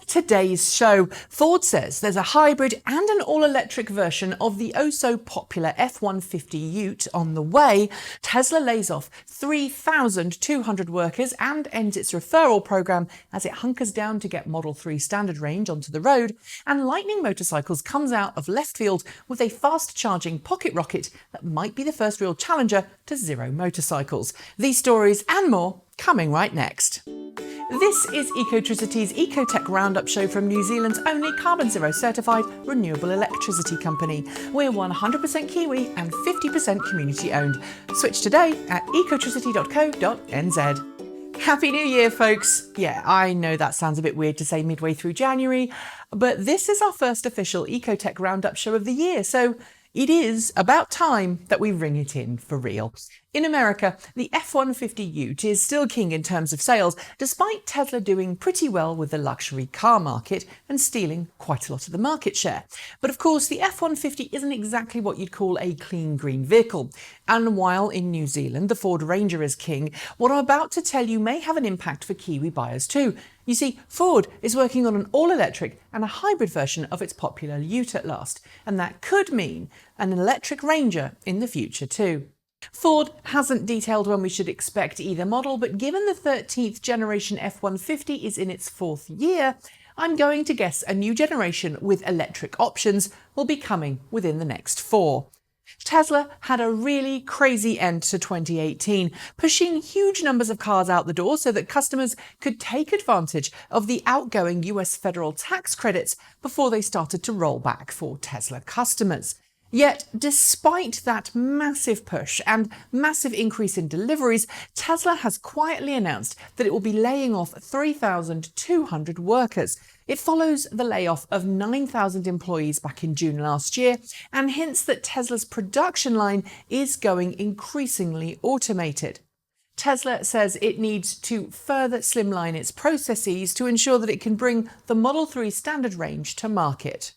today's show, Ford says there's a hybrid and an all-electric version of the oh-so-popular F-150 Ute on the way. Tesla lays off 3,200 workers and ends its referral program as it hunkers down to get Model 3 standard range onto the road. And Lightning Motorcycles comes out of left field with a fast-charging pocket rocket that might be the first real challenger to zero motorcycles. These stories and more coming right next. This is Ecotricity's ecoTEC roundup show from New Zealand's only carboNZero certified renewable electricity company. We're 100% Kiwi and 50% community owned. Switch today at ecotricity.co.nz. Happy New Year, folks. Yeah, I know that sounds a bit weird to say midway through January, but this is our first official ecoTEC roundup show of the year, so it is about time that we ring it in for real. In America, the F-150 Ute is still king in terms of sales, despite Tesla doing pretty well with the luxury car market and stealing quite a lot of the market share. But of course, the F-150 isn't exactly what you'd call a clean green vehicle. And while in New Zealand the Ford Ranger is king, what I'm about to tell you may have an impact for Kiwi buyers too. You see, Ford is working on an all-electric and a hybrid version of its popular Ute at last, and that could mean an electric Ranger in the future too. Ford hasn't detailed when we should expect either model, but given the 13th generation F-150 is in its 4th year, I'm going to guess a new generation with electric options will be coming within the next 4. Tesla had a really crazy end to 2018, pushing huge numbers of cars out the door so that customers could take advantage of the outgoing US federal tax credits before they started to roll back for Tesla customers. Yet, despite that massive push and massive increase in deliveries, Tesla has quietly announced that it will be laying off 3,200 workers. It follows the layoff of 9,000 employees back in June last year and hints that Tesla's production line is going increasingly automated. Tesla says it needs to further slimline its processes to ensure that it can bring the Model 3 standard range to market.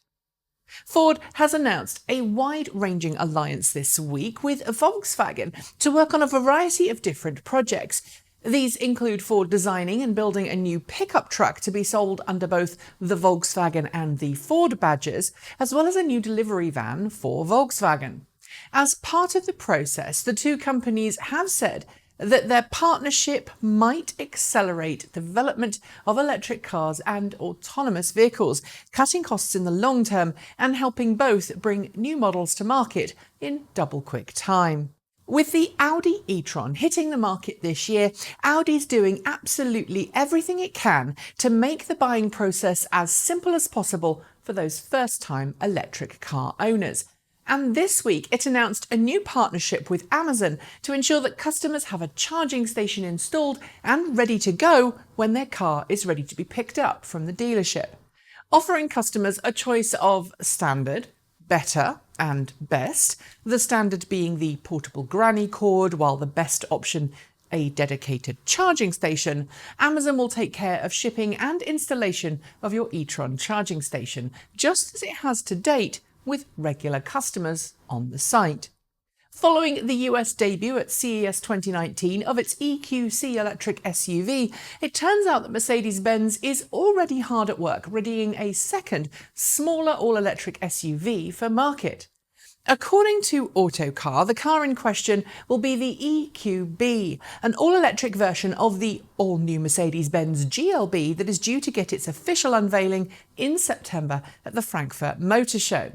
Ford has announced a wide-ranging alliance this week with Volkswagen to work on a variety of different projects. These include Ford designing and building a new pickup truck to be sold under both the Volkswagen and the Ford badges, as well as a new delivery van for Volkswagen. As part of the process, the two companies have said that their partnership might accelerate development of electric cars and autonomous vehicles, cutting costs in the long term and helping both bring new models to market in double-quick time. With the Audi e-tron hitting the market this year, Audi's doing absolutely everything it can to make the buying process as simple as possible for those first-time electric car owners. And this week, it announced a new partnership with Amazon to ensure that customers have a charging station installed and ready to go when their car is ready to be picked up from the dealership, offering customers a choice of standard, better, and best, the standard being the portable granny cord, while the best option a dedicated charging station. Amazon will take care of shipping and installation of your e-tron charging station, just as it has to date with regular customers on the site. Following the US debut at CES 2019 of its EQC electric SUV, it turns out that Mercedes-Benz is already hard at work readying a second, smaller all-electric SUV for market. According to Autocar, the car in question will be the EQB, an all-electric version of the all-new Mercedes-Benz GLB that is due to get its official unveiling in September at the Frankfurt Motor Show.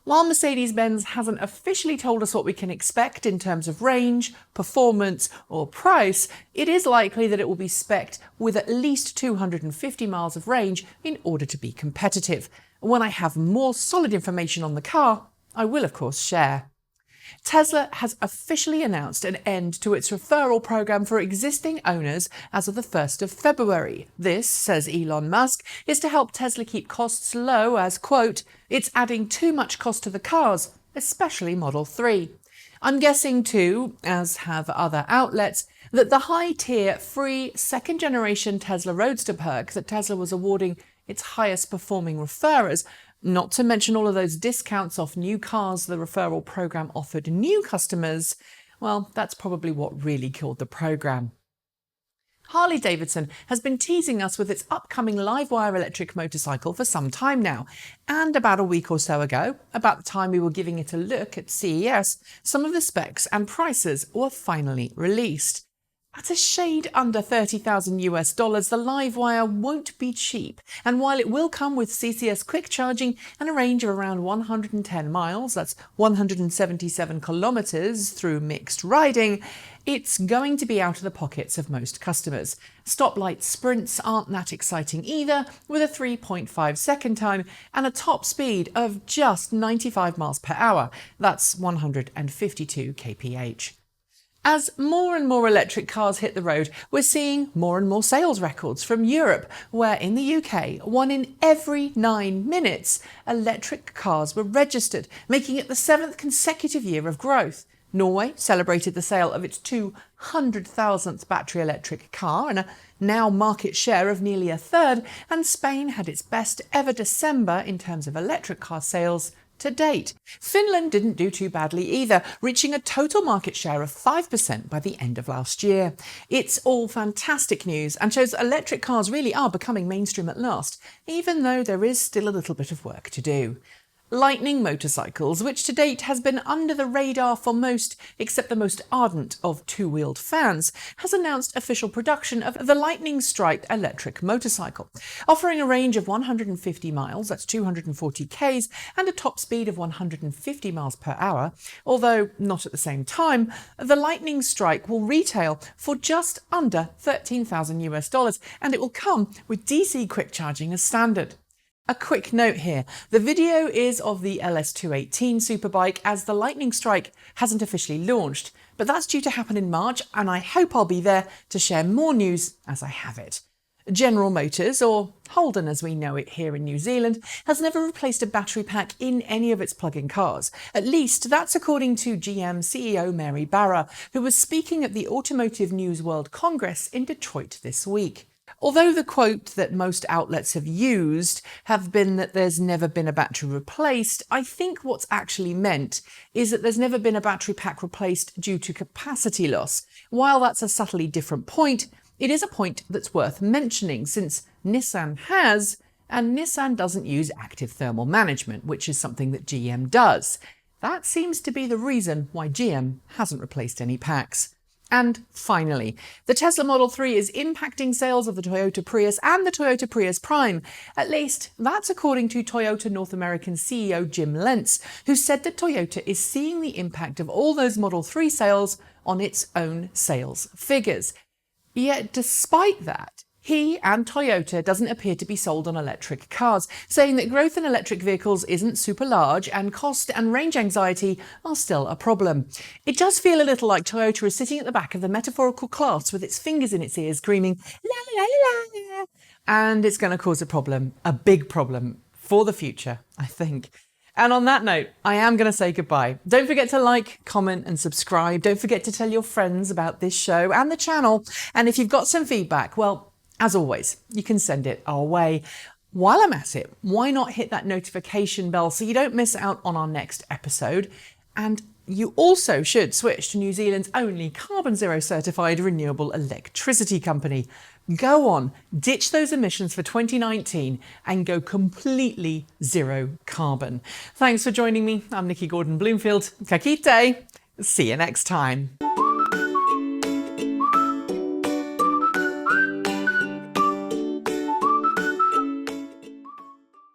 While Mercedes-Benz hasn't officially told us what we can expect in terms of range, performance or price, it is likely that it will be spec'd with at least 250 miles of range in order to be competitive. When I have more solid information on the car, I will of course share. Tesla has officially announced an end to its referral program for existing owners as of the 1st of February. This, says Elon Musk, is to help Tesla keep costs low as, quote, it's adding too much cost to the cars, especially Model 3. I'm guessing too, as have other outlets, that the high-tier free second-generation Tesla Roadster perk that Tesla was awarding its highest-performing referrers, not to mention all of those discounts off new cars the referral program offered new customers, well, that's probably what really killed the program. Harley-Davidson has been teasing us with its upcoming Livewire electric motorcycle for some time now, and about a week or so ago, about the time we were giving it a look at CES, some of the specs and prices were finally released. At a shade under $30,000 the Livewire won't be cheap, and while it will come with CCS quick charging and a range of around 110 miles, that's 177 kilometres through mixed riding, it's going to be out of the pockets of most customers. Stoplight sprints aren't that exciting either, with a 3.5 second time and a top speed of just 95 miles per hour, that's 152 kph. As more and more electric cars hit the road, we're seeing more and more sales records from Europe, where in the UK, 1 in every 9 minutes, electric cars were registered, making it the 7th consecutive year of growth. Norway celebrated the sale of its 200,000th battery electric car and a now market share of nearly a third, and Spain had its best ever December in terms of electric car sales to date. Finland didn't do too badly either, reaching a total market share of 5% by the end of last year. It's all fantastic news and shows electric cars really are becoming mainstream at last, even though there is still a little bit of work to do. Lightning Motorcycles, which to date has been under the radar for most except the most ardent of two-wheeled fans, has announced official production of the Lightning Strike electric motorcycle, offering a range of 150 miles, that's 240 k's, and a top speed of 150 miles per hour, although not at the same time. The Lightning Strike will retail for just under $13,000 and it will come with DC quick charging as standard. A quick note here, the video is of the LS218 superbike as the Lightning Strike hasn't officially launched, but that's due to happen in March and I hope I'll be there to share more news as I have it. General Motors, or Holden as we know it here in New Zealand, has never replaced a battery pack in any of its plug-in cars. At least that's according to GM CEO Mary Barra, who was speaking at the Automotive News World Congress in Detroit this week. Although the quote that most outlets have used have been that there's never been a battery replaced, I think what's actually meant is that there's never been a battery pack replaced due to capacity loss. While that's a subtly different point, it is a point that's worth mentioning since Nissan has, and Nissan doesn't use active thermal management, which is something that GM does. That seems to be the reason why GM hasn't replaced any packs. And finally, the Tesla Model 3 is impacting sales of the Toyota Prius and the Toyota Prius Prime. At least that's according to Toyota North American CEO Jim Lentz, who said that Toyota is seeing the impact of all those Model 3 sales on its own sales figures. Yet despite that, he and Toyota doesn't appear to be sold on electric cars, saying that growth in electric vehicles isn't super large and cost and range anxiety are still a problem. It does feel a little like Toyota is sitting at the back of the metaphorical class with its fingers in its ears screaming, la la la la, and it's going to cause a problem, a big problem for the future, I think. And on that note, I am going to say goodbye. Don't forget to like, comment and subscribe. Don't forget to tell your friends about this show and the channel. And if you've got some feedback, well, as always, you can send it our way. While I'm at it, why not hit that notification bell so you don't miss out on our next episode? And you also should switch to New Zealand's only carboNZero certified renewable electricity company. Go on, ditch those emissions for 2019 and go completely zero carbon. Thanks for joining me. I'm Nikki Gordon-Bloomfield. Ka kite. See you next time.